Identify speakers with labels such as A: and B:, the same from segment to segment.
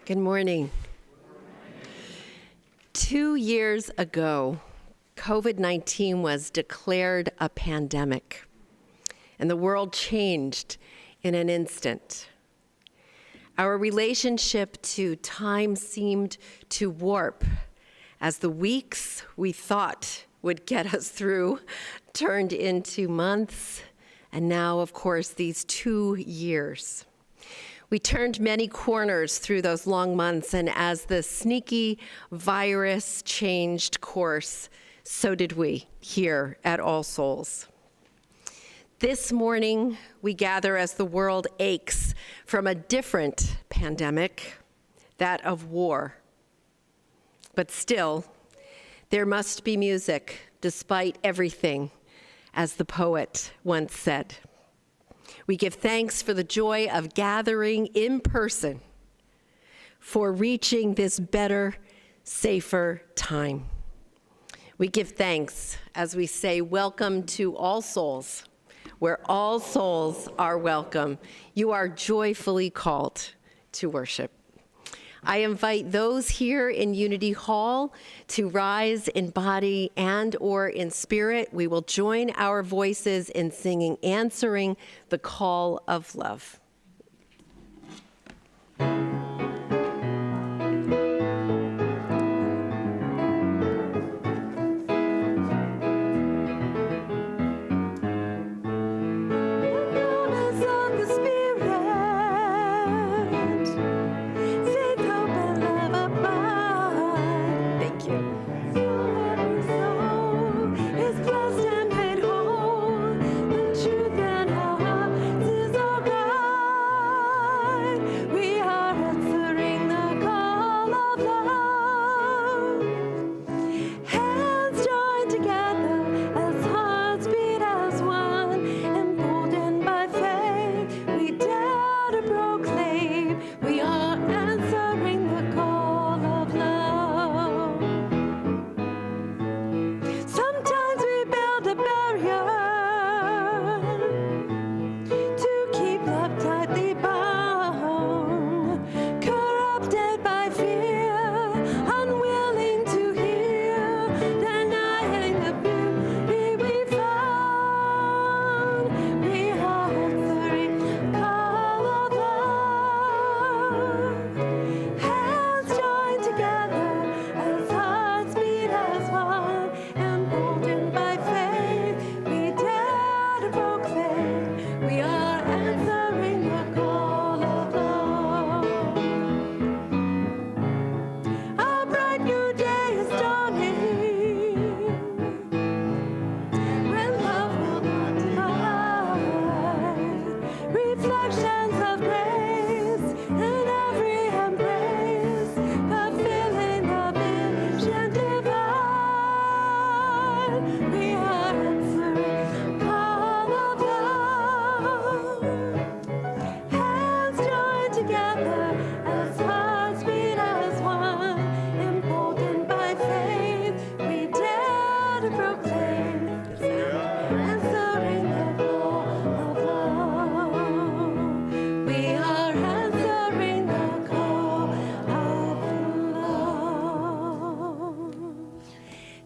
A: Good morning. 2 years ago, COVID-19 was declared a pandemic, and the world changed in an instant. Our relationship to time seemed to warp as the weeks we thought would get us through turned into months, and now, of course, these 2 years. We turned many corners through those long months, and as the sneaky virus changed course, so did we here at All Souls. This morning, we gather as the world aches from a different pandemic, that of war. But still, there must be music despite everything, as the poet once said. We give thanks for the joy of gathering in person, for reaching this better, safer time. We give thanks as we say, welcome to All Souls, where all souls are welcome. You are joyfully called to worship. I invite those here in Unity Hall to rise in body and or in spirit. We will join our voices in singing, answering the call of love.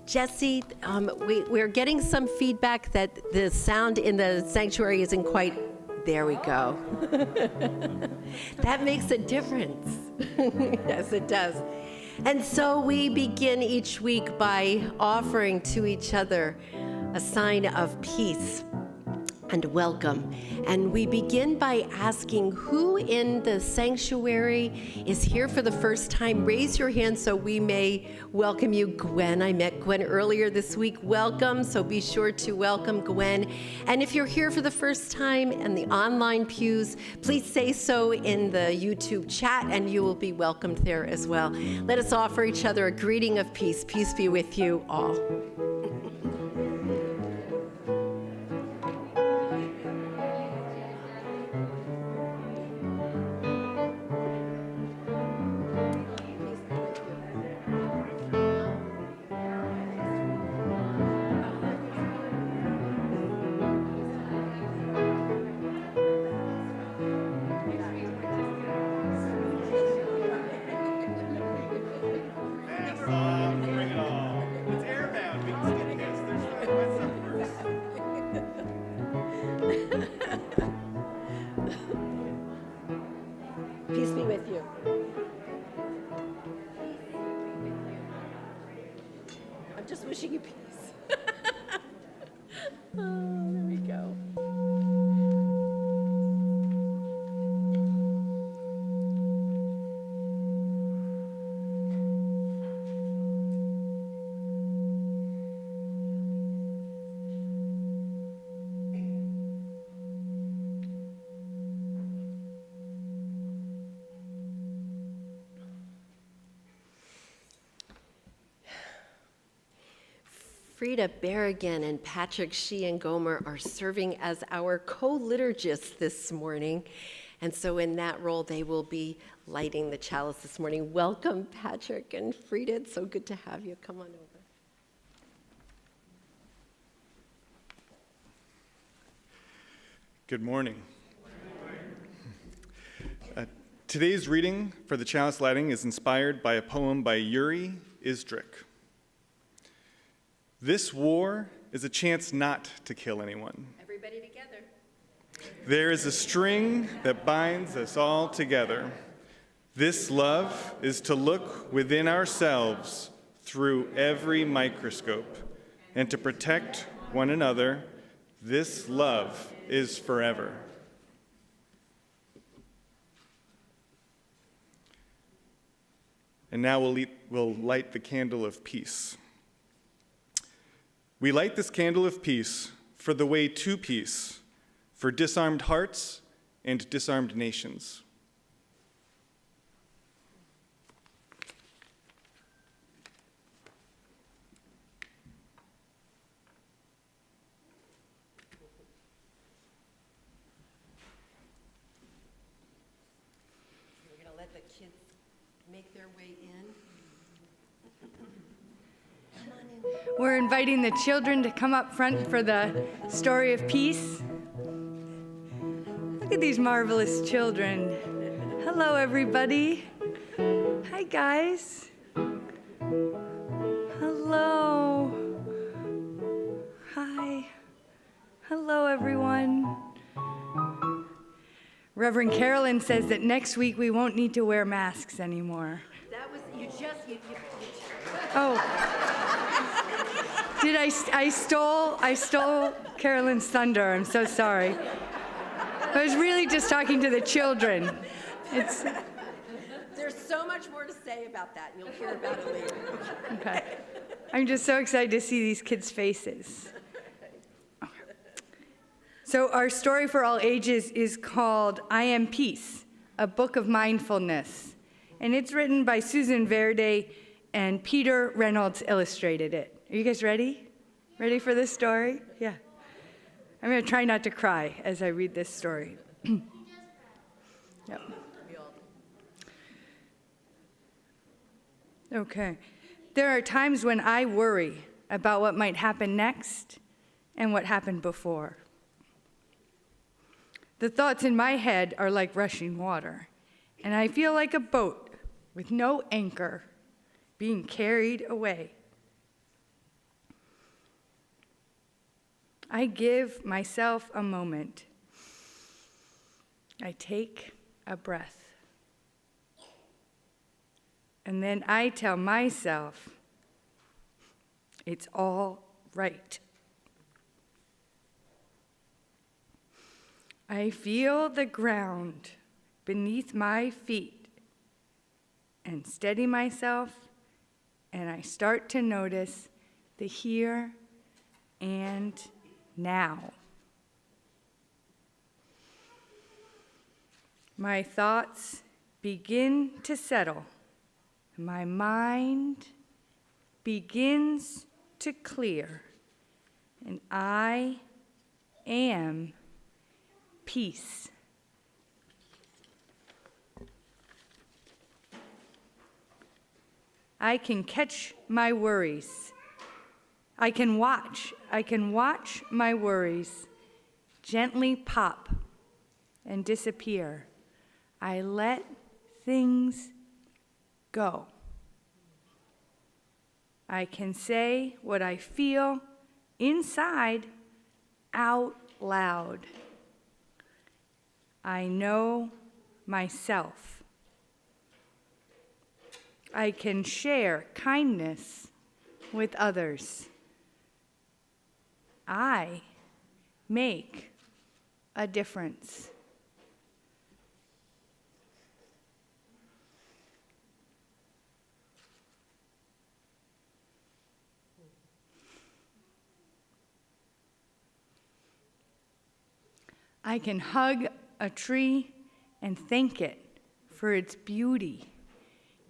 A: Jesse, we're getting some feedback that the sound in the sanctuary isn't quite, there we go. That makes a difference. Yes, it does. And so we begin each week by offering to each other a sign of peace and welcome. And we begin by asking who in the sanctuary is here for the first time. Raise your hand so we may welcome you. Gwen, I met Gwen earlier this week. Welcome, so be sure to welcome Gwen. And if you're here for the first time in the online pews, please say so in the YouTube chat and you will be welcomed there as well. Let us offer each other a greeting of peace. Peace be with you all. Peace be with you. I'm just wishing you peace. Oh, there we go. Frida Berrigan and Patrick Sheehan Gomer are serving as our co-liturgists this morning. And so in that role, they will be lighting the chalice this morning. Welcome, Patrick and Frida. It's so good to have you. Come on over.
B: Good morning. Today's reading for the chalice lighting is inspired by a poem by Yuri Izdrik. This war is a chance not to kill anyone.
A: Everybody together.
B: There is a string that binds us all together. This love is to look within ourselves through every microscope and to protect one another. This love is forever. And now we'll light the candle of peace. We light this candle of peace for the way to peace, for disarmed hearts and disarmed nations.
A: We're going to let the kids make their way in.
C: We're inviting the children to come up front for the story of peace. Look at these marvelous children. Hello, everybody. Hi, guys. Hello. Hi. Hello, everyone. Reverend Carolyn says that next week we won't need to wear masks anymore.
A: That was, you
C: Oh. Did I stole Carolyn's thunder. I'm so sorry. I was really just talking to the children.
A: There's so much more to say about that. You'll hear about it later.
C: Okay. I'm just so excited to see these kids' faces. So our story for all ages is called I Am Peace, a book of mindfulness. And it's written by Susan Verde, and Peter Reynolds illustrated it. Are you guys ready? Ready for this story? Yeah. I'm going to try not to cry as I read this story. Yep. Okay. There are times when I worry about what might happen next and what happened before. The thoughts in my head are like rushing water, and I feel like a boat with no anchor being carried away. I give myself a moment. I take a breath. And then I tell myself, it's all right. I feel the ground beneath my feet and steady myself, and I start to notice the here and now. My thoughts begin to settle. My mind begins to clear, and I am peace. I can catch my worries. I can watch my worries gently pop and disappear. I let things go. I can say what I feel inside out loud. I know myself. I can share kindness with others. I make a difference. I can hug a tree and thank it for its beauty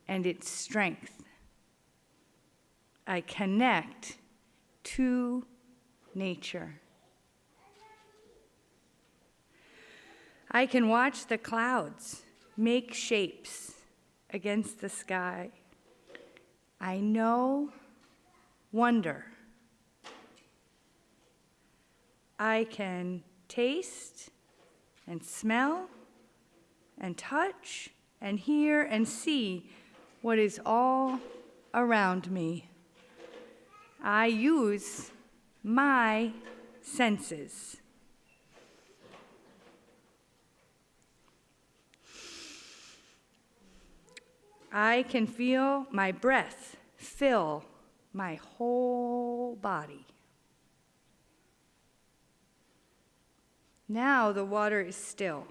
C: and its strength. I connect to nature. I can watch the clouds make shapes against the sky. I know wonder. I can taste and smell and touch and hear and see what is all around me. I use my senses. I can feel my breath fill my whole body. Now the water is still.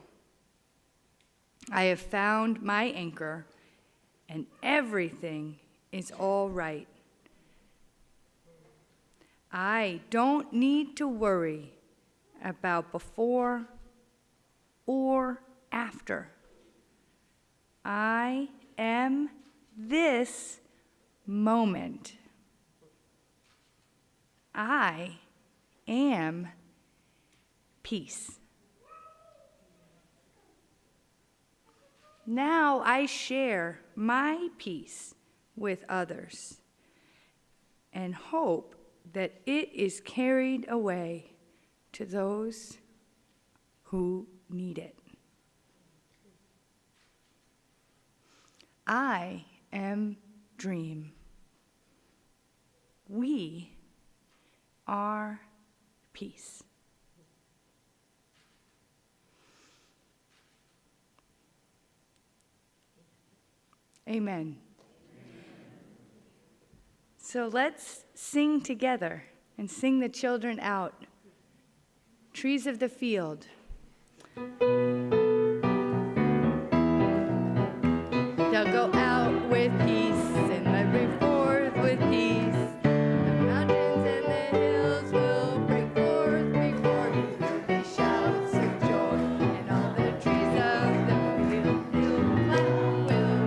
C: I have found my anchor, and everything is all right. I don't need to worry about before or after. I am this moment. I am peace. Now I share my peace with others and hope that it is carried away to those who need it. I am dream. We are peace. Amen. So let's sing together and sing the children out. Trees of the field. They'll go out with peace and they'll bring forth with peace. The mountains and the hills will bring forth before you. There'll be shouts of joy, and all the trees of the field will clap their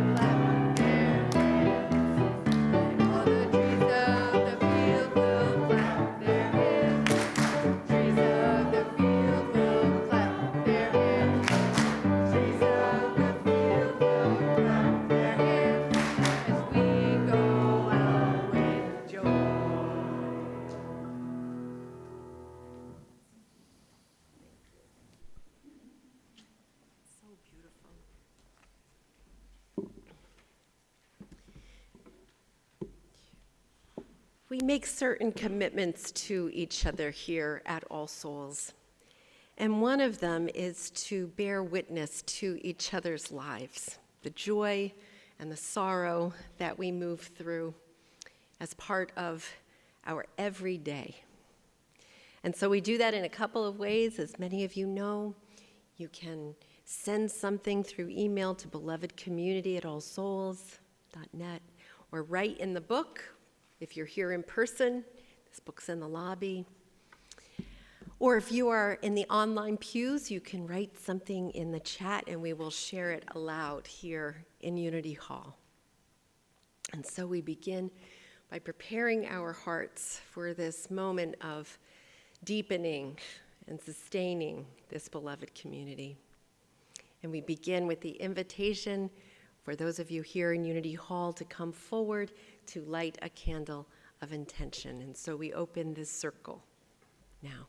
C: hands. And all the trees of the field will clap their hands. Trees of the field will clap their hands. Trees of the field will clap their hands as we go out with joy.
A: So beautiful. We make certain commitments to each other here at All Souls. And one of them is to bear witness to each other's lives, the joy and the sorrow that we move through as part of our everyday. And so we do that in a couple of ways. As many of you know, you can send something through email to belovedcommunity@allsouls.net, or write in the book. If you're here in person, this book's in the lobby. Or if you are in the online pews, you can write something in the chat and we will share it aloud here in Unity Hall. And so we begin by preparing our hearts for this moment of deepening and sustaining this beloved community. And we begin with the invitation for those of you here in Unity Hall to come forward to light a candle of intention. And so we open this circle now.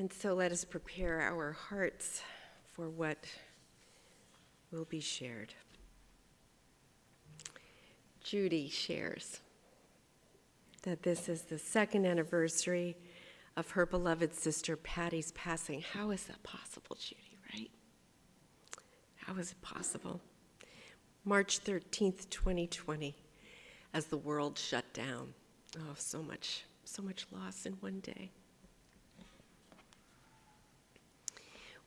A: And so let us prepare our hearts for what will be shared. Judy shares that this is the second anniversary of her beloved sister Patty's passing. How is that possible, Judy, right? How is it possible? March 13th, 2020, as the world shut down. Oh, so much loss in one day.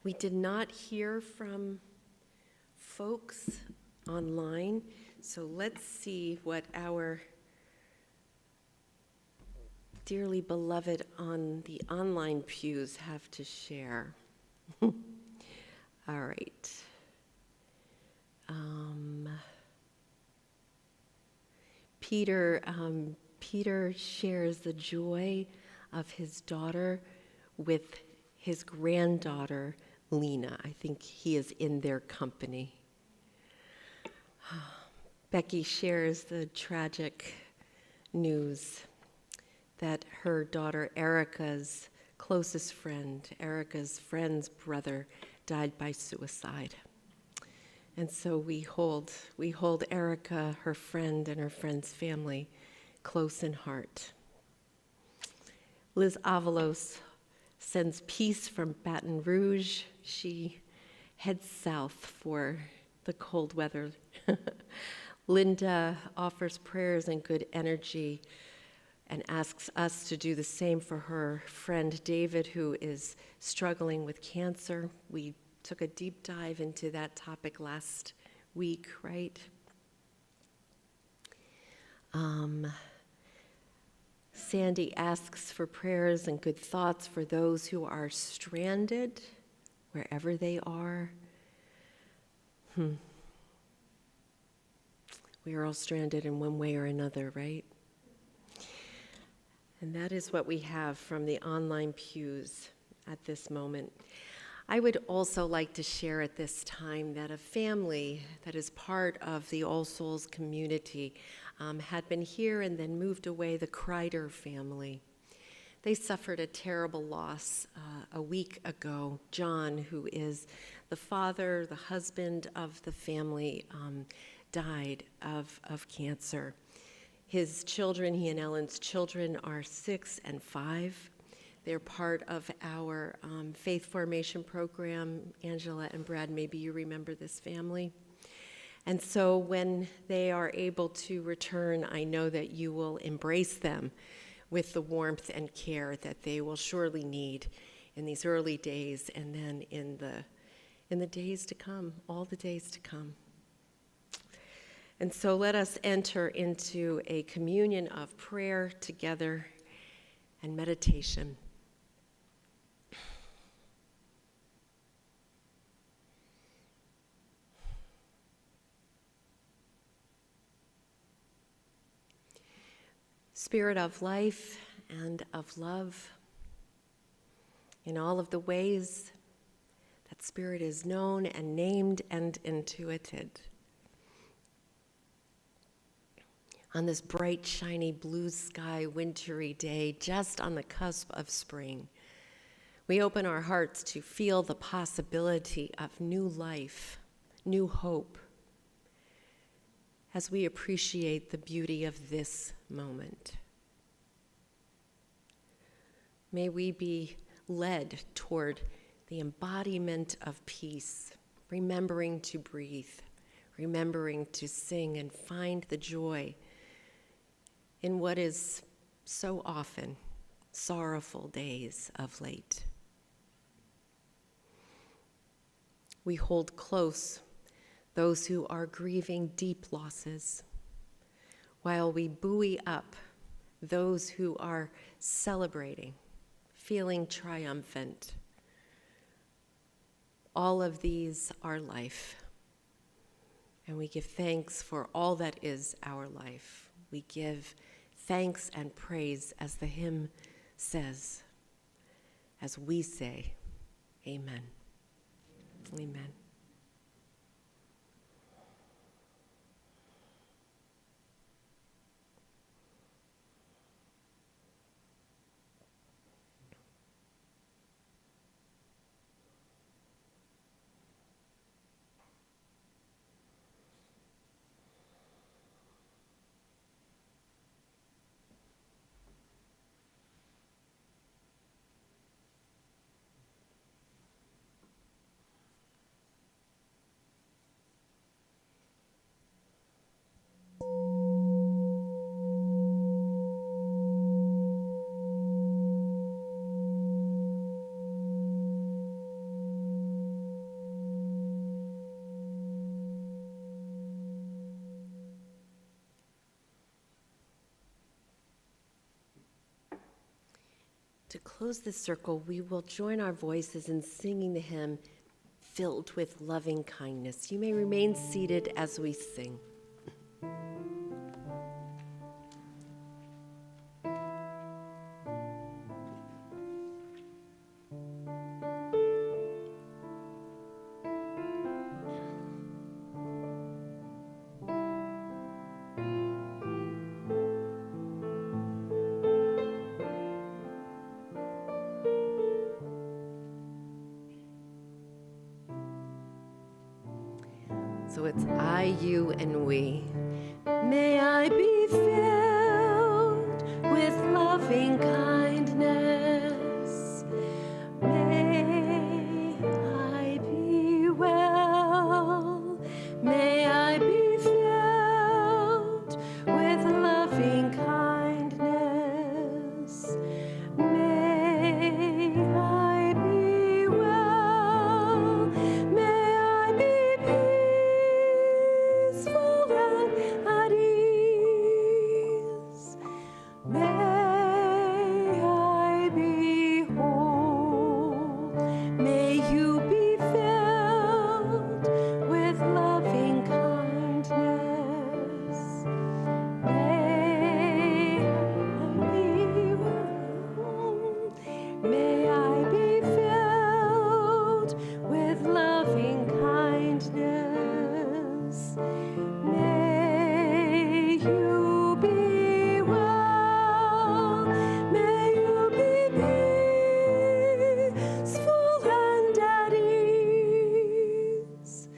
A: We did not hear from folks online, so let's see what our dearly beloved on the online pews have to share. All right. Peter shares the joy of his daughter with his granddaughter, Lena. I think he is in their company. Becky shares the tragic news that her daughter Erica's closest friend, Erica's friend's brother, died by suicide. And so we hold Erica, her friend, and her friend's family close in heart. Liz Avalos sends peace from Baton Rouge. She heads south for the cold weather. Linda offers prayers and good energy and asks us to do the same for her friend David, who is struggling with cancer. We took a deep dive into that topic last week, right? Sandy asks for prayers and good thoughts for those who are stranded, wherever they are. We are all stranded in one way or another, right? And that is what we have from the online pews at this moment. I would also like to share at this time that a family that is part of the All Souls community had been here and then moved away, the Crider family. They suffered a terrible loss a week ago. John, who is the father, the husband of the family, died of cancer. His children, he and Ellen's children, are 6 and 5. They're part of our faith formation program. Angela and Brad, maybe you remember this family. And so when they are able to return, I know that you will embrace them with the warmth and care that they will surely need in these early days and then in the days to come, all the days to come. And so let us enter into a communion of prayer together and meditation. Spirit of life and of love, in all of the ways that Spirit is known and named and intuited. On this bright, shiny, blue sky, wintry day, just on the cusp of spring, we open our hearts to feel the possibility of new life, new hope, as we appreciate the beauty of this moment. May we be led toward the embodiment of peace, remembering to breathe, remembering to sing and find the joy in what is so often sorrowful days of late. We hold close those who are grieving deep losses, while we buoy up those who are celebrating, feeling triumphant. All of these are life, and we give thanks for all that is our life. We give thanks and praise, as the hymn says, as we say, amen. Amen. To close this circle, we will join our voices in singing the hymn, Filled with Loving Kindness. You may remain seated as we sing. So it's I, you, and we. May I be filled with loving kindness. May I be well. May I be filled with loving kindness. May I be well. May I be peaceful and at ease. May I be whole. May you be filled with loving kindness. May I be well. May I be filled with loving kindness. May you be well. May you be peaceful and at ease.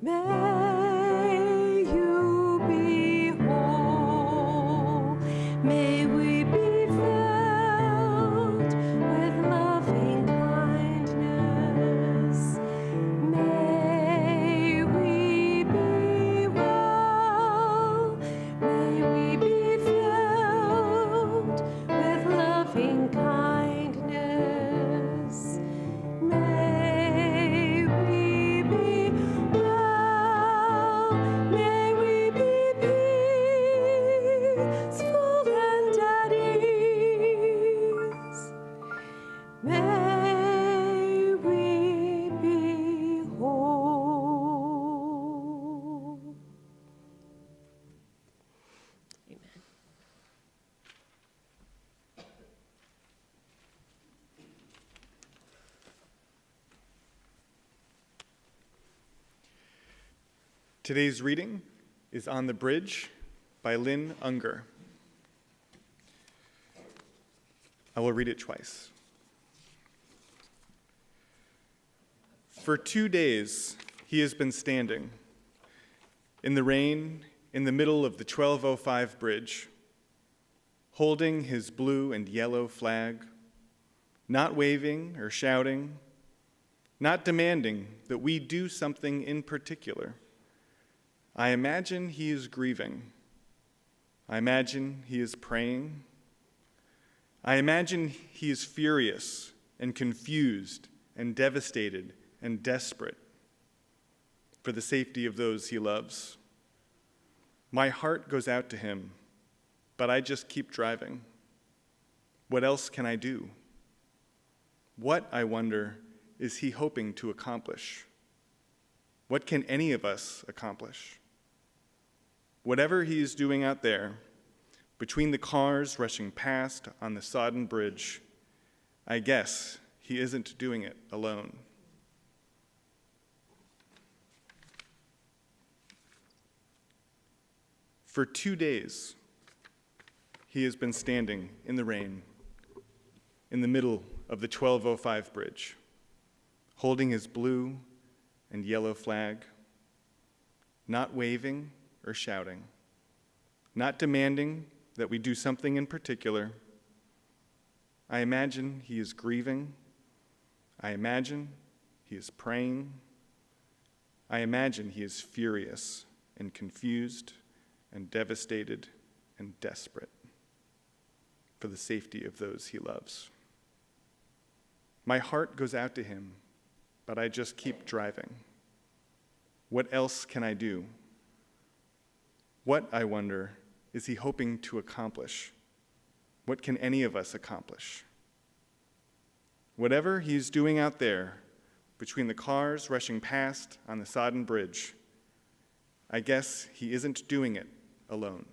A: May you be whole. May we be filled with loving kindness. May we be well. May we be filled with loving kindness. May we be well. May we be peaceful and at ease. May we be whole. Amen.
B: Today's reading is On the Bridge by Lynn Unger. I will read it twice. For 2 days he has been standing in the rain in the middle of the 1205 bridge, holding his blue and yellow flag, not waving or shouting, not demanding that we do something in particular. I imagine he is grieving. I imagine he is praying. I imagine he is furious and confused and devastated and desperate for the safety of those he loves. My heart goes out to him, but I just keep driving. What else can I do? What, I wonder, is he hoping to accomplish? What can any of us accomplish? Whatever he is doing out there, between the cars rushing past on the sodden bridge, I guess he isn't doing it alone. For 2 days, he has been standing in the rain in the middle of the 1205 bridge, holding his blue and yellow flag, not waving or shouting, not demanding that we do something in particular. I imagine he is grieving. I imagine he is praying. I imagine he is furious and confused and devastated and desperate for the safety of those he loves. My heart goes out to him, but I just keep driving. What else can I do? What, I wonder, is he hoping to accomplish? What can any of us accomplish? Whatever he's doing out there, between the cars rushing past on the sodden bridge, I guess he isn't doing it alone.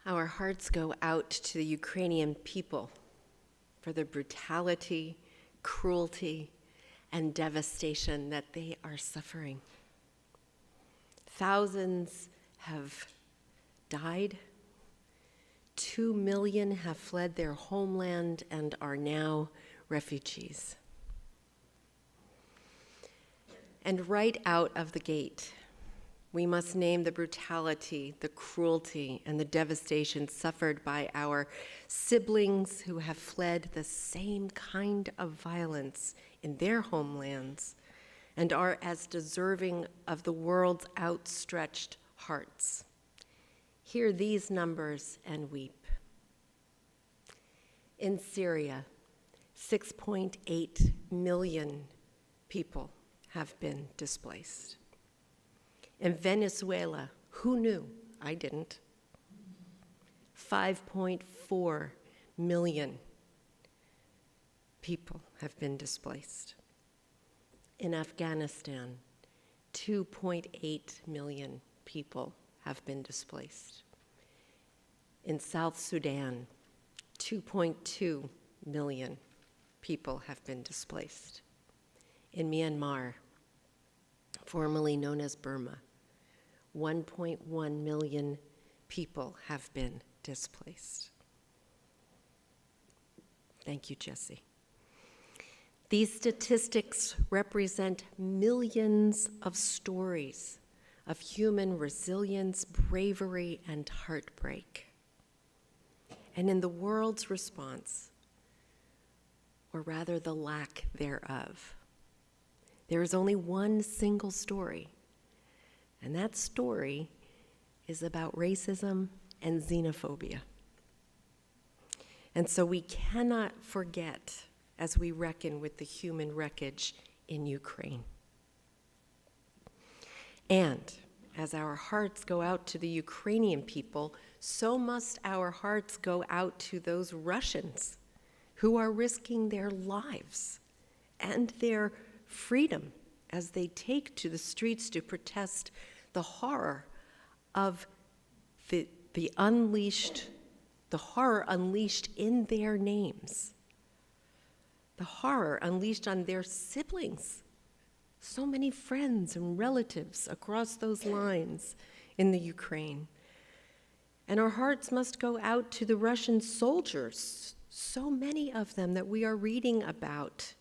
A: Our hearts go out to the Ukrainian people for the brutality, cruelty, and devastation that they are suffering. Thousands have died. 2 million have fled their homeland and are now refugees. And right out of the gate, we must name the brutality, the cruelty, and the devastation suffered by our siblings who have fled the same kind of violence in their homelands and are as deserving of the world's outstretched hearts. Hear these numbers and weep. In Syria, 6.8 million people have been displaced. In Venezuela, who knew? I didn't. 5.4 million people have been displaced. In Afghanistan, 2.8 million people have been displaced. In South Sudan, 2.2 million people have been displaced. In Myanmar, formerly known as Burma, 1.1 million people have been displaced. Thank you, Jesse. These statistics represent millions of stories of human resilience, bravery, and heartbreak. And in the world's response, or rather the lack thereof, there is only one single story, and that story is about racism and xenophobia. And so we cannot forget as we reckon with the human wreckage in Ukraine. And as our hearts go out to the Ukrainian people, so must our hearts go out to those Russians who are risking their lives and their freedom as they take to the streets to protest the horror of the horror unleashed in their names, the horror unleashed on their siblings, so many friends and relatives across those lines in the Ukraine. And our hearts must go out to the Russian soldiers, so many of them that we are reading about,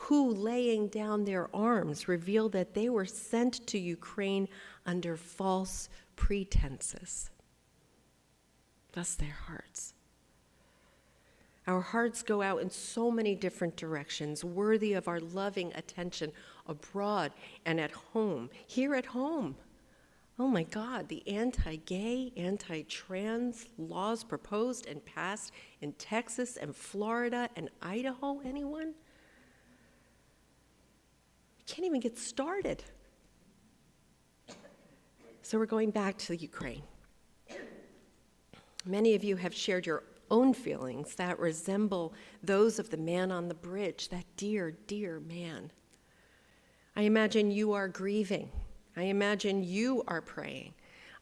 A: who, laying down their arms, reveal that they were sent to Ukraine under false pretenses. Thus their hearts. Our hearts go out in so many different directions, worthy of our loving attention abroad and at home. Here at home, oh my God, the anti-gay, anti-trans laws proposed and passed in Texas and Florida and Idaho, anyone? Can't even get started. So we're going back to Ukraine. Many of you have shared your own feelings that resemble those of the man on the bridge, that dear, dear man. I imagine you are grieving. I imagine you are praying.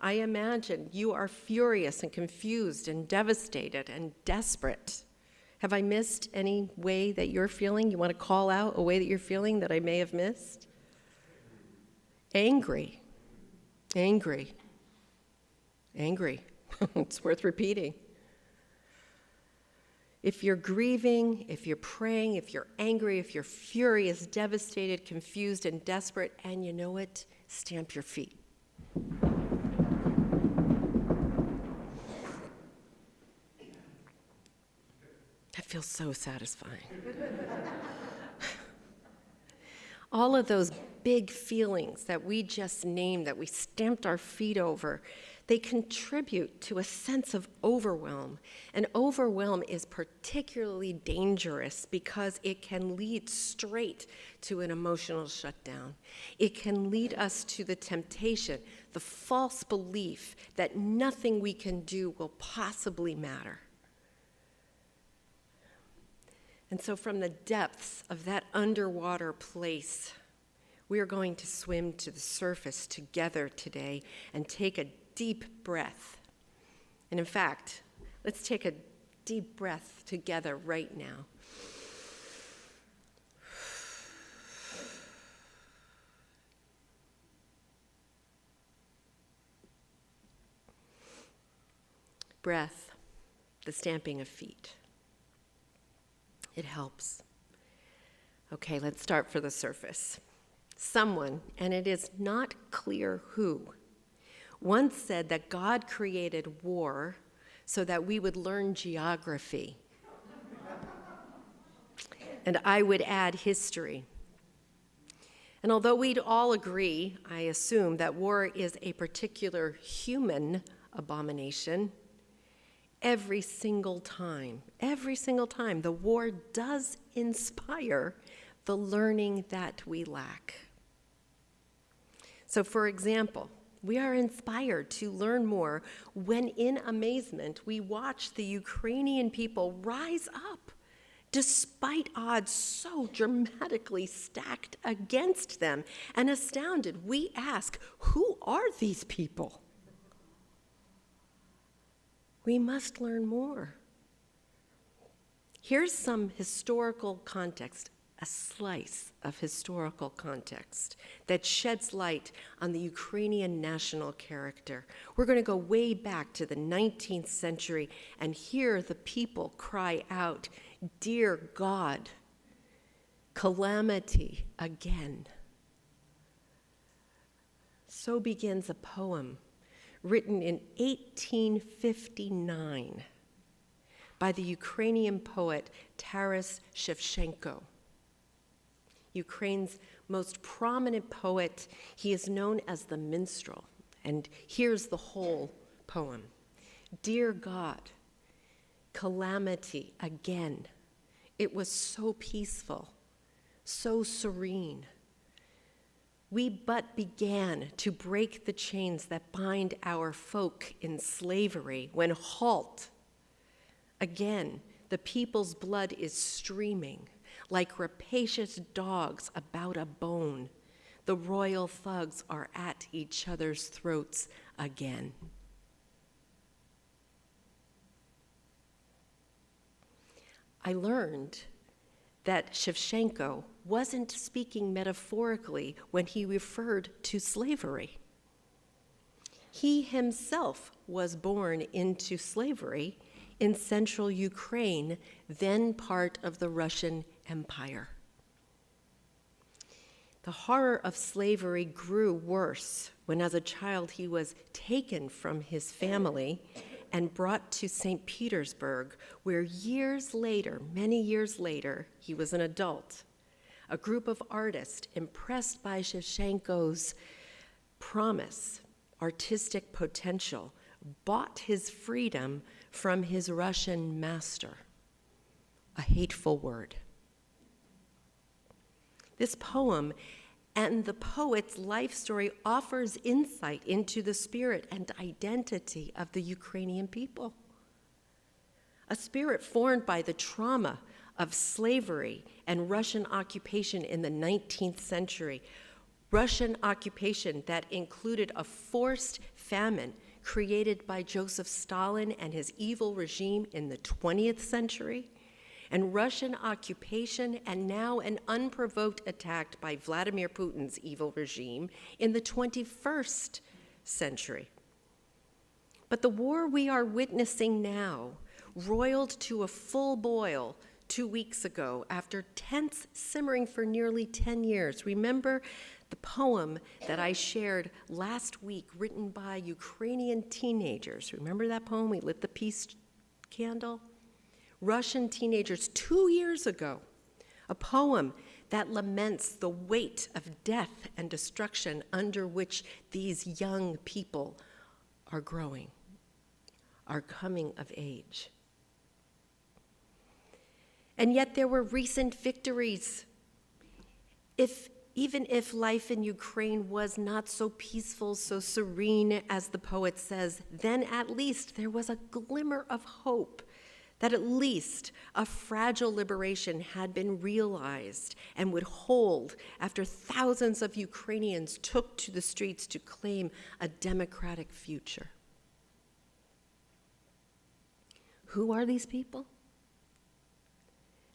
A: I imagine you are furious and confused and devastated and desperate. Have I missed any way that you're feeling? You want to call out a way that you're feeling that I may have missed? Angry. Angry. Angry. It's worth repeating. If you're grieving, if you're praying, if you're angry, if you're furious, devastated, confused, and desperate, and you know what? Stamp your feet. That feels so satisfying. All of those big feelings that we just named, that we stamped our feet over, they contribute to a sense of overwhelm. And overwhelm is particularly dangerous because it can lead straight to an emotional shutdown. It can lead us to the temptation, the false belief that nothing we can do will possibly matter. And so from the depths of that underwater place, we are going to swim to the surface together today and take a deep breath. And in fact, let's take a deep breath together right now. Breath, the stamping of feet. It helps. Okay, let's start for the surface. Someone, and it is not clear who, once said that God created war so that we would learn geography. And I would add history. And although we'd all agree, I assume, that war is a particular human abomination, every single time, the war does inspire the learning that we lack. So, for example, we are inspired to learn more when, in amazement, we watch the Ukrainian people rise up despite odds so dramatically stacked against them. And astounded, we ask, who are these people? We must learn more. Here's some historical context, a slice of historical context that sheds light on the Ukrainian national character. We're going to go way back to the 19th century and hear the people cry out, "Dear God, calamity again." So begins a poem written in 1859 by the Ukrainian poet Taras Shevchenko. Ukraine's most prominent poet, he is known as the minstrel. And here's the whole poem. Dear God, calamity again. It was so peaceful, so serene. We but began to break the chains that bind our folk in slavery when halt. Again, the people's blood is streaming like rapacious dogs about a bone. The royal thugs are at each other's throats again. I learned that Shevchenko wasn't speaking metaphorically when he referred to slavery. He himself was born into slavery in central Ukraine, then part of the Russian Empire. The horror of slavery grew worse when, as a child, he was taken from his family and brought to St. Petersburg, where years later, many years later, he was an adult. A group of artists, impressed by Shevchenko's promise, artistic potential, bought his freedom from his Russian master. A hateful word. This poem and the poet's life story offers insight into the spirit and identity of the Ukrainian people. A spirit formed by the trauma of slavery and Russian occupation in the 19th century. Russian occupation that included a forced famine created by Joseph Stalin and his evil regime in the 20th century, and Russian occupation and now an unprovoked attack by Vladimir Putin's evil regime in the 21st century. But the war we are witnessing now roiled to a full boil 2 weeks ago after tense simmering for nearly 10 years. Remember the poem that I shared last week written by Ukrainian teenagers? Remember that poem? We lit the peace candle? Russian teenagers 2 years ago, a poem that laments the weight of death and destruction under which these young people are growing, are coming of age. And yet there were recent victories. Even if life in Ukraine was not so peaceful, so serene as the poet says, then at least there was a glimmer of hope that at least a fragile liberation had been realized and would hold after thousands of Ukrainians took to the streets to claim a democratic future. Who are these people?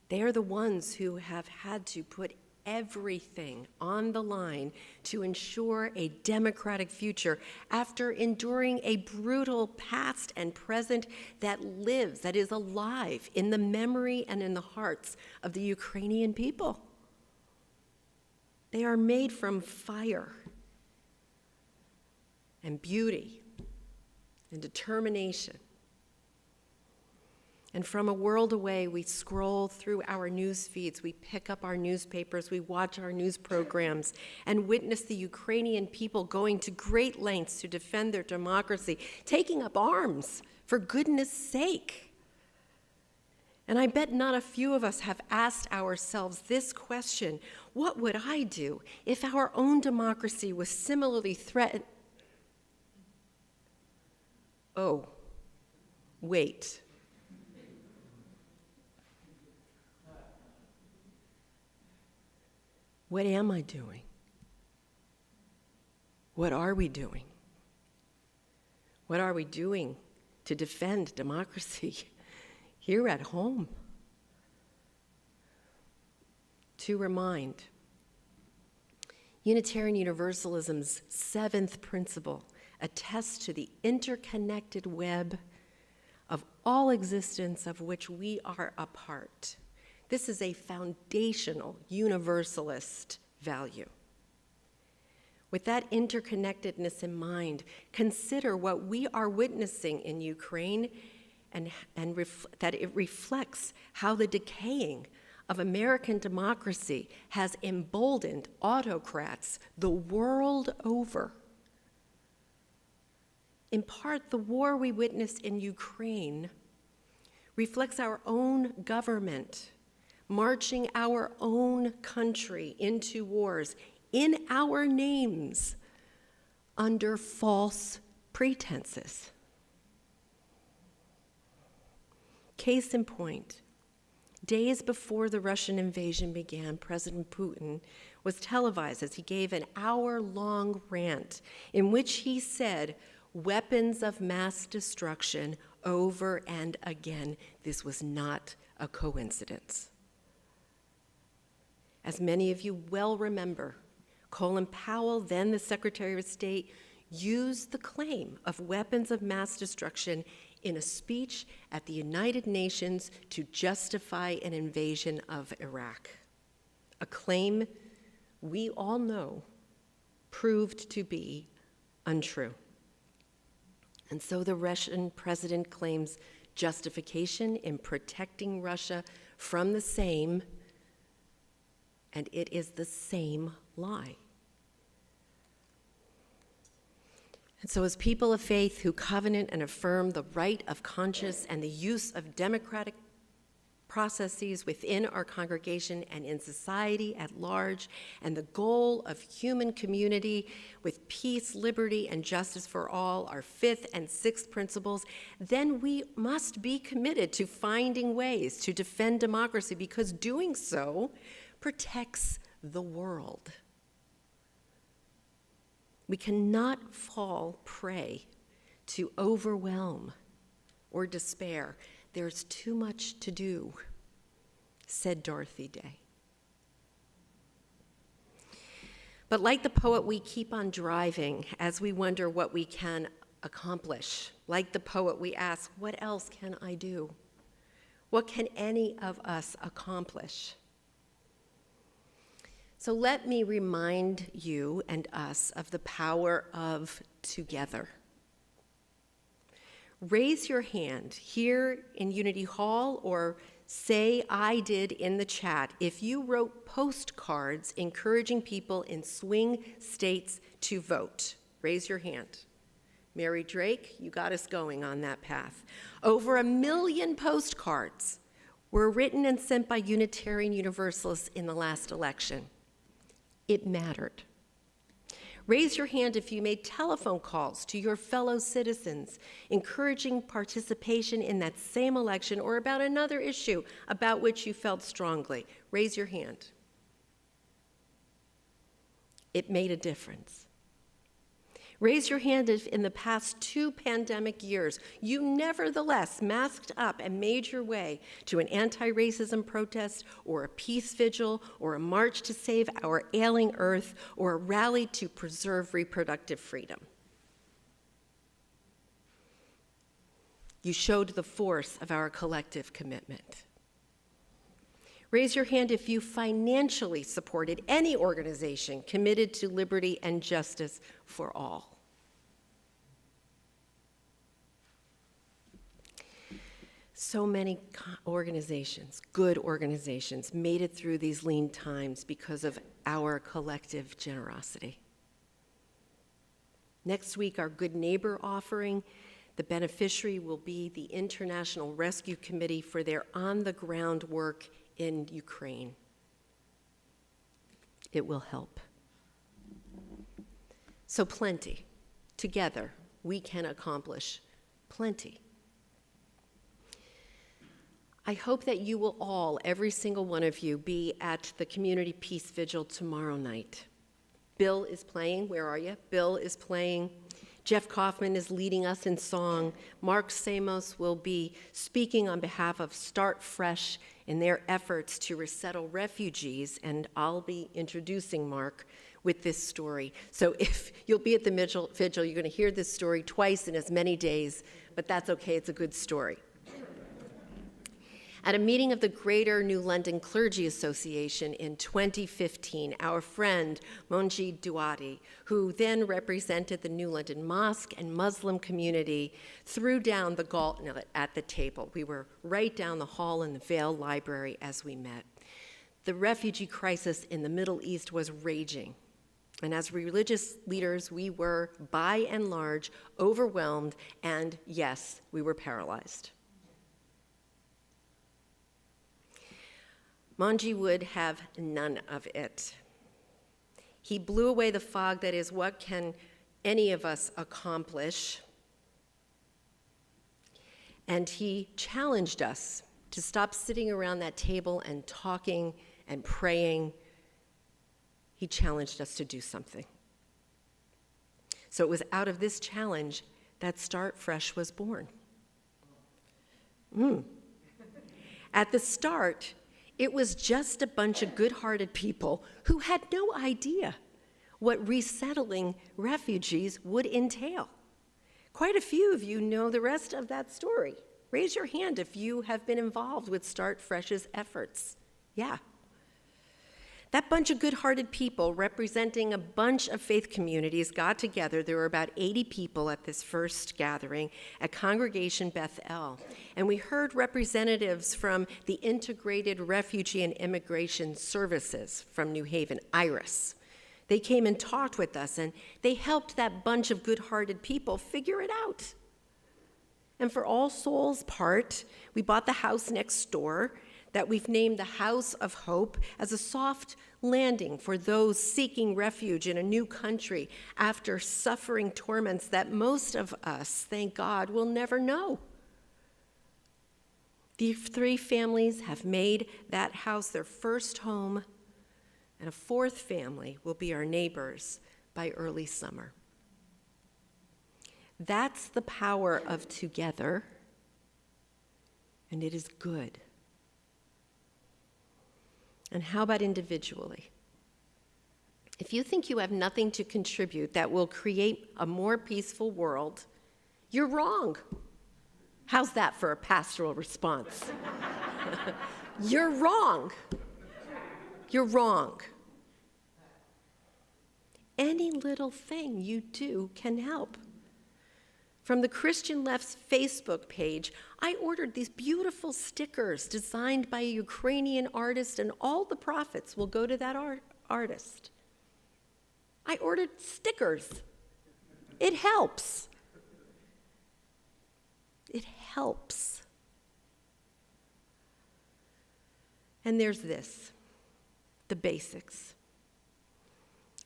A: They are the ones who have had to put everything on the line to ensure a democratic future after enduring a brutal past and present that lives, that is alive in the memory and in the hearts of the Ukrainian people. They are made from fire and beauty and determination. And from a world away, we scroll through our news feeds, we pick up our newspapers, we watch our news programs, and witness the Ukrainian people going to great lengths to defend their democracy, taking up arms, for goodness sake. And I bet not a few of us have asked ourselves this question: what would I do if our own democracy was similarly threatened? Oh, wait. What am I doing? What are we doing? What are we doing to defend democracy here at home? To remind, Unitarian Universalism's 7th principle attests to the interconnected web of all existence of which we are a part. This is a foundational universalist value. With that interconnectedness in mind, consider what we are witnessing in Ukraine and that it reflects how the decaying of American democracy has emboldened autocrats the world over. In part, the war we witness in Ukraine reflects our own government marching our own country into wars in our names under false pretenses. Case in point, days before the Russian invasion began, President Putin was televised as he gave an hour-long rant in which he said, "Weapons of mass destruction," over and again. This was not a coincidence. As many of you well remember, Colin Powell, then the Secretary of State, used the claim of weapons of mass destruction in a speech at the United Nations to justify an invasion of Iraq, a claim we all know proved to be untrue. And so the Russian president claims justification in protecting Russia from the same, and it is the same lie. And so as people of faith who covenant and affirm the right of conscience and the use of democratic processes within our congregation and in society at large, and the goal of human community with peace, liberty, and justice for all, our 5th and 6th principles, then we must be committed to finding ways to defend democracy, because doing so protects the world. We cannot fall prey to overwhelm or despair. There's too much to do, said Dorothy Day. But like the poet, we keep on driving as we wonder what we can accomplish. Like the poet, we ask, what else can I do? What can any of us accomplish? So let me remind you and us of the power of together. raise your hand here in Unity Hall or say I did in the chat if you wrote postcards encouraging people in swing states to vote. Raise your hand. Mary Drake, you got us going on that path. Over 1 million postcards were written and sent by Unitarian Universalists in the last election. It mattered. Raise your hand if you made telephone calls to your fellow citizens, encouraging participation in that same election or about another issue about which you felt strongly. Raise your hand. It made a difference. Raise your hand if in the past 2 pandemic years, you nevertheless masked up and made your way to an anti-racism protest or a peace vigil or a march to save our ailing earth or a rally to preserve reproductive freedom. You showed the force of our collective commitment. Raise your hand if you financially supported any organization committed to liberty and justice for all. So many organizations, good organizations, made it through these lean times because of our collective generosity. Next week, our Good Neighbor offering, the beneficiary will be the International Rescue Committee for their on-the-ground work in Ukraine. It will help. So plenty. Together, we can accomplish plenty. I hope that you will all, every single one of you, be at the Community Peace Vigil tomorrow night. Bill is playing. Where are you? Bill is playing. Jeff Kaufman is leading us in song. Mark Samos will be speaking on behalf of Start Fresh in their efforts to resettle refugees, and I'll be introducing Mark with this story. So if you'll be at the vigil, you're going to hear this story twice in as many days, but that's okay. It's a good story. At a meeting of the Greater New London Clergy Association in 2015, our friend Monji Duwati, who then represented the New London Mosque and Muslim community, threw down the gauntlet at the table. We were right down the hall in the Vail Library as we met. The refugee crisis in the Middle East was raging. And as religious leaders, we were, by and large, overwhelmed, and yes, we were paralyzed. Monji would have none of it. He blew away the fog that is, what can any of us accomplish? And he challenged us to stop sitting around that table and talking and praying. He challenged us to do something. So it was out of this challenge that Start Fresh was born. At the start, it was just a bunch of good-hearted people who had no idea what resettling refugees would entail. Quite a few of you know the rest of that story. Raise your hand if you have been involved with Start Fresh's efforts. Yeah. That bunch of good-hearted people representing a bunch of faith communities got together. There were about 80 people at this first gathering at Congregation Beth El. And we heard representatives from the Integrated Refugee and Immigration Services from New Haven, IRIS. They came and talked with us, and they helped that bunch of good-hearted people figure it out. And for All Souls' part, we bought the house next door that we've named the House of Hope as a soft landing for those seeking refuge in a new country after suffering torments that most of us, thank God, will never know. These 3 families have made that house their first home, and a 4th family will be our neighbors by early summer. That's the power of together, and it is good. And how about individually? If you think you have nothing to contribute that will create a more peaceful world, you're wrong. How's that for a pastoral response? You're wrong. You're wrong. Any little thing you do can help. From the Christian Left's Facebook page, I ordered these beautiful stickers designed by a Ukrainian artist, and all the profits will go to that artist. I ordered stickers. It helps. It helps. And there's this, the basics.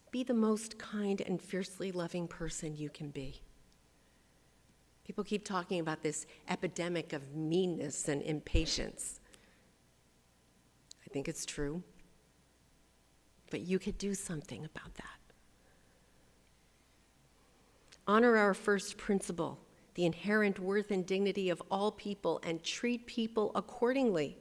A: Be the most kind and fiercely loving person you can be. People keep talking about this epidemic of meanness and impatience. I think it's true, but you could do something about that. Honor our first principle, the inherent worth and dignity of all people, and treat people accordingly.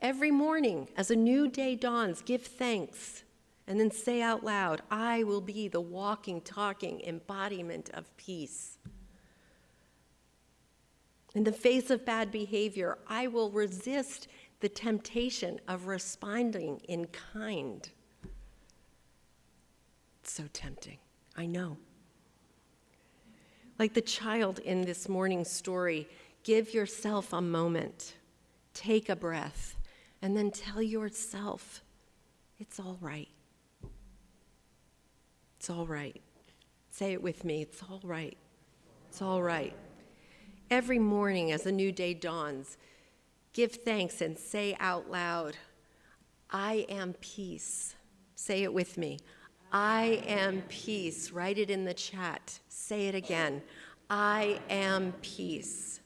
A: Every morning, as a new day dawns, give thanks, and then say out loud, I will be the walking, talking embodiment of peace. In the face of bad behavior, I will resist the temptation of responding in kind. It's so tempting, I know. Like the child in this morning's story, give yourself a moment, take a breath, and then tell yourself, it's all right. It's all right. Say it with me, it's all right. It's all right. Every morning as a new day dawns, give thanks and say out loud, I am peace. Say it with me. I am peace. Write it in the chat. Say it again. I am peace.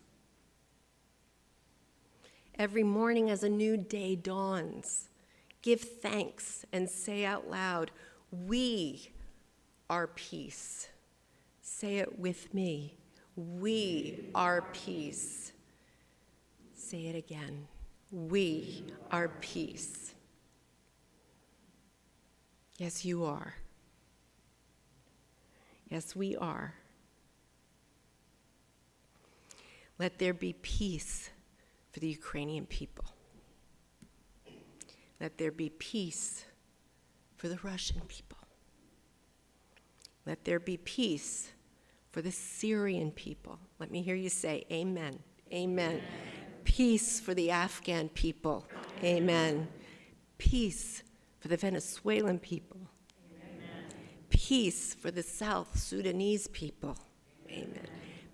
A: Every morning as a new day dawns, give thanks and say out loud, we are peace. Say it with me. We are peace. Say it again. We are peace. Yes, you are. Yes, we are. Let there be peace for the Ukrainian people. Let there be peace for the Russian people. Let there be peace for the Syrian people. Let me hear you say amen. Amen. Peace for the Afghan people. Amen. Peace for the Venezuelan people. Amen. Peace for the South Sudanese people. Amen.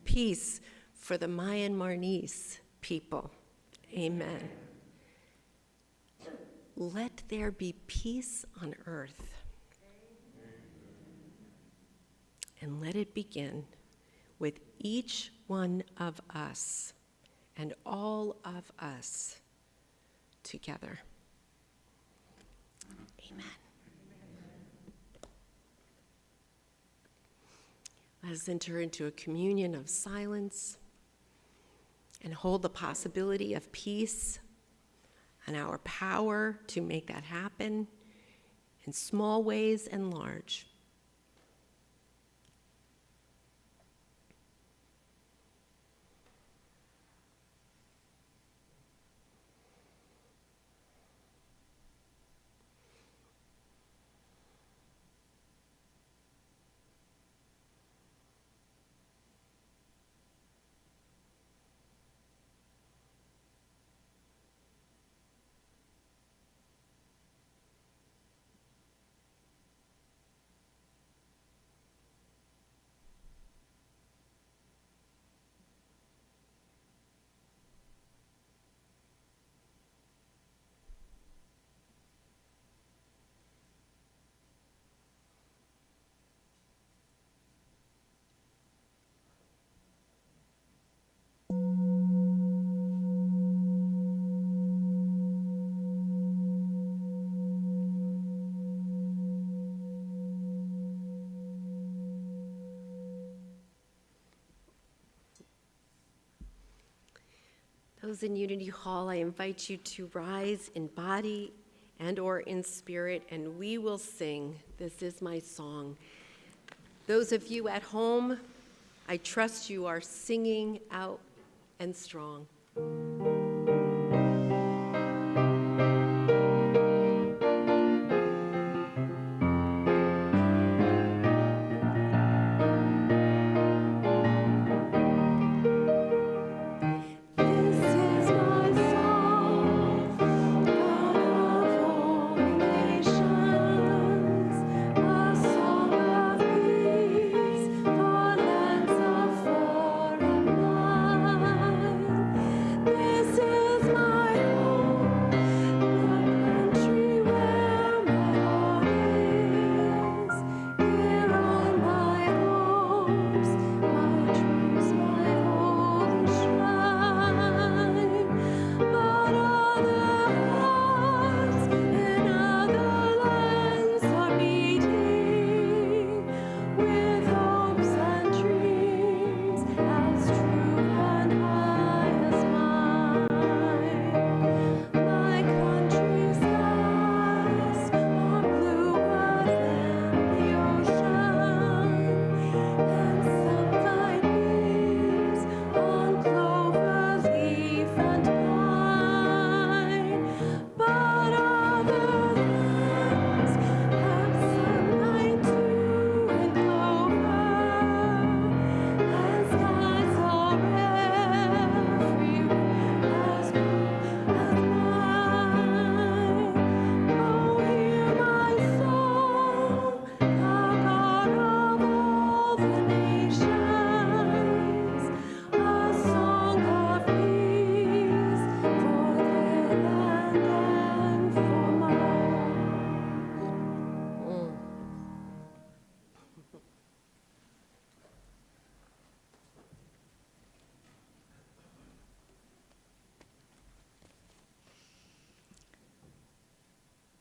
A: Peace for the Myanmarese people. Amen. Let there be peace on earth. And let it begin with each one of us and all of us together. Amen. Let us enter into a communion of silence and hold the possibility of peace and our power to make that happen in small ways and large. Those in Unity Hall, I invite you to rise in body and or in spirit, and we will sing, This Is My Song. Those of you at home, I trust you are singing out and strong.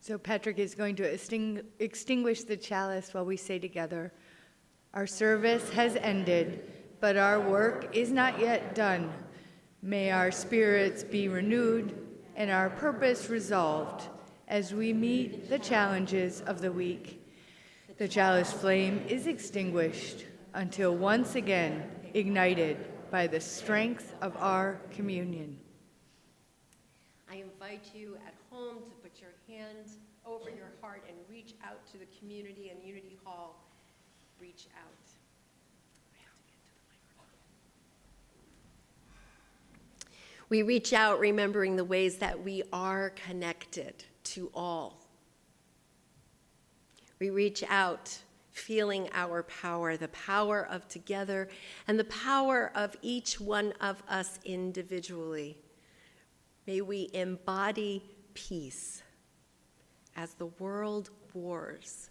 C: So Patrick is going to extinguish the chalice while we say together, "Our service has ended, but our work is not yet done. May our spirits be renewed and our purpose resolved as we meet the challenges of the week. The chalice flame is extinguished until once again ignited by the strength of our communion."
A: I invite you at home to put your hand over your heart and reach out to the community and Unity Hall. Reach out. We reach out remembering the ways that we are connected to all. We reach out feeling our power, the power of together, and the power of each one of us individually. May we embody peace as the world wars.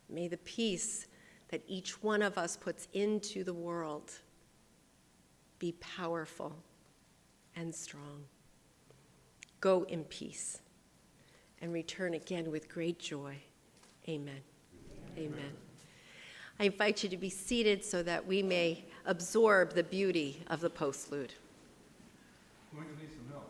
A: May the peace that each one of us puts into the world be powerful and strong. Go in peace and return again with great joy. Amen. Amen. I invite you to be seated so that we may absorb the beauty of the postlude.
B: Going to need some help.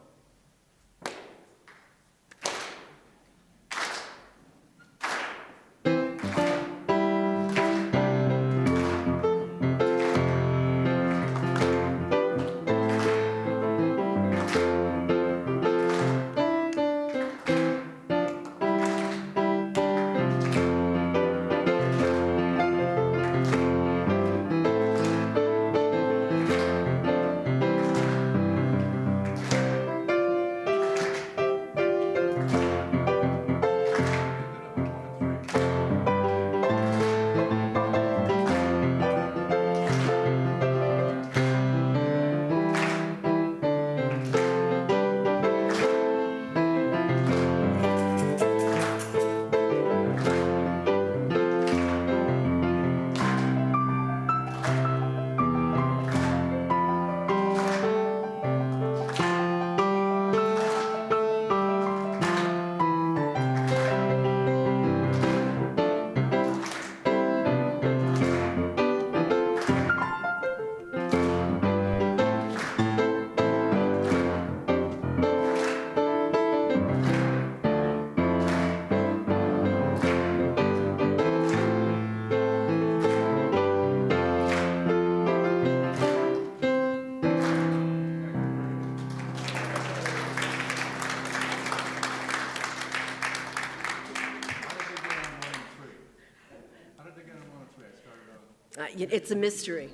A: It's a mystery.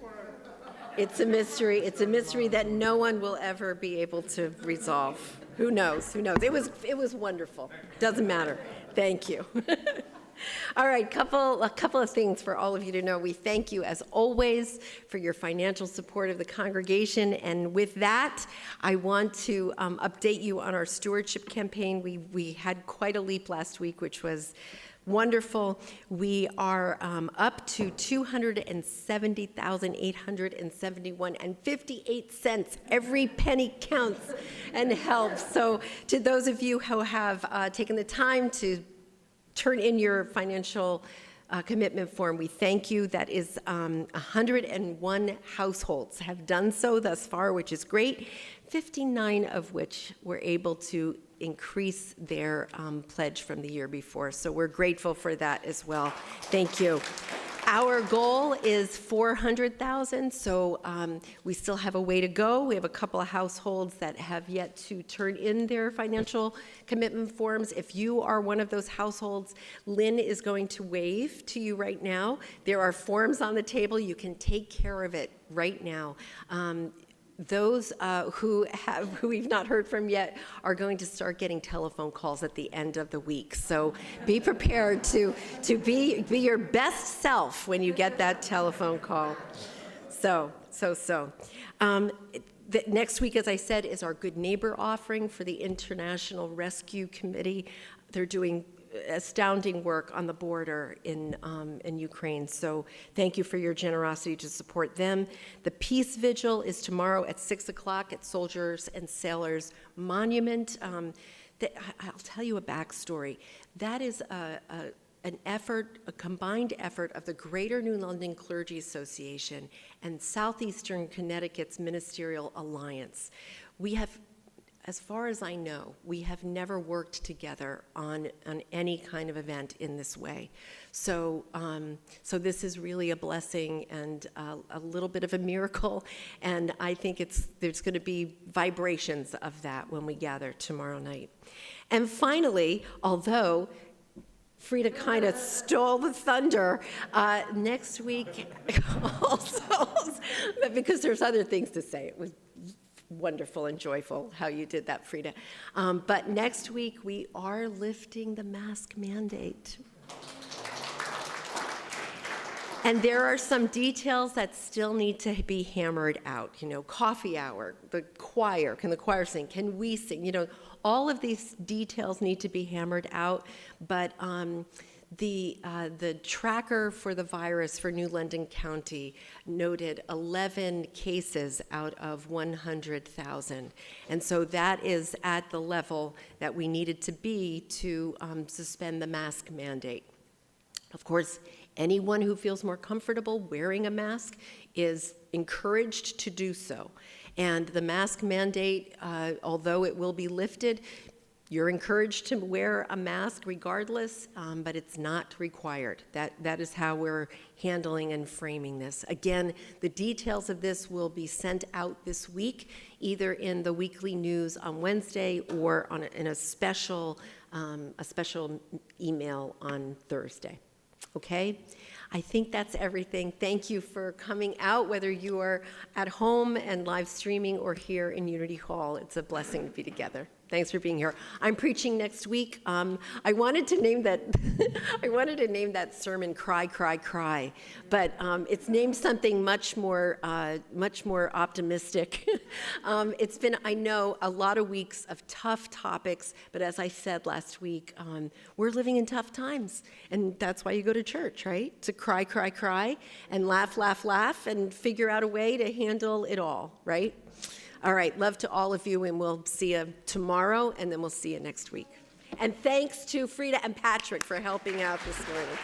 A: It's a mystery. It's a mystery that no one will ever be able to resolve. Who knows? Who knows? It was wonderful. Doesn't matter. Thank you. All right, a couple of things for all of you to know. We thank you, as always, for your financial support of the congregation. And with that, I want to update you on our stewardship campaign. We had quite a leap last week, which was wonderful. We are up to $270,871.58. Every penny counts and helps. So to those of you who have taken the time to turn in your financial commitment form, we thank you. That is 101 households have done so thus far, which is great, 59 of which were able to increase their pledge from the year before. So we're grateful for that as well. Thank you. Our goal is 400,000, so we still have a way to go. We have a couple of households that have yet to turn in their financial commitment forms. If you are one of those households, Lynn is going to wave to you right now. There are forms on the table. You can take care of it right now. Those who we've not heard from yet are going to start getting telephone calls at the end of the week. So be prepared to be your best self when you get that telephone call. Next week, as I said, is our Good Neighbor offering for the International Rescue Committee. They're doing astounding work on the border in Ukraine. So thank you for your generosity to support them. The Peace Vigil is tomorrow at 6 o'clock at Soldiers and Sailors Monument. I'll tell you a backstory. That is an effort, a combined effort of the Greater New London Clergy Association and Southeastern Connecticut's Ministerial Alliance. We have, as far as I know, we have never worked together on any kind of event in this way. So, so this is really a blessing and a little bit of a miracle, and I think there's going to be vibrations of that when we gather tomorrow night. And finally, although Frida kind of stole the thunder, next week also, because there's other things to say. It was wonderful and joyful how you did that, Frida. But next week, we are lifting the mask mandate. And there are some details that still need to be hammered out. You know, coffee hour, the choir, can the choir sing? Can we sing? You know, all of these details need to be hammered out, but the tracker for the virus for New London County noted 11 cases out of 100,000. And so that is at the level that we needed to be to suspend the mask mandate. Of course, anyone who feels more comfortable wearing a mask is encouraged to do so. And the mask mandate, although it will be lifted, you're encouraged to wear a mask regardless, but it's not required. That is how we're handling and framing this. Again, the details of this will be sent out this week, either in the weekly news on Wednesday or in a special email on Thursday. Okay? I think that's everything. Thank you for coming out, whether you are at home and live streaming or here in Unity Hall. It's a blessing to be together. Thanks for being here. I'm preaching next week. I wanted to name that I wanted to name that sermon "Cry, Cry, Cry," but it's named something much more optimistic. It's been, I know, a lot of weeks of tough topics, but as I said last week, we're living in tough times, and that's why you go to church, right? To cry, cry, cry, and laugh, laugh, laugh, and figure out a way to handle it all, right? All right, love to all of you, and we'll see you tomorrow, and then we'll see you next week. And thanks to Frida and Patrick for helping out this morning.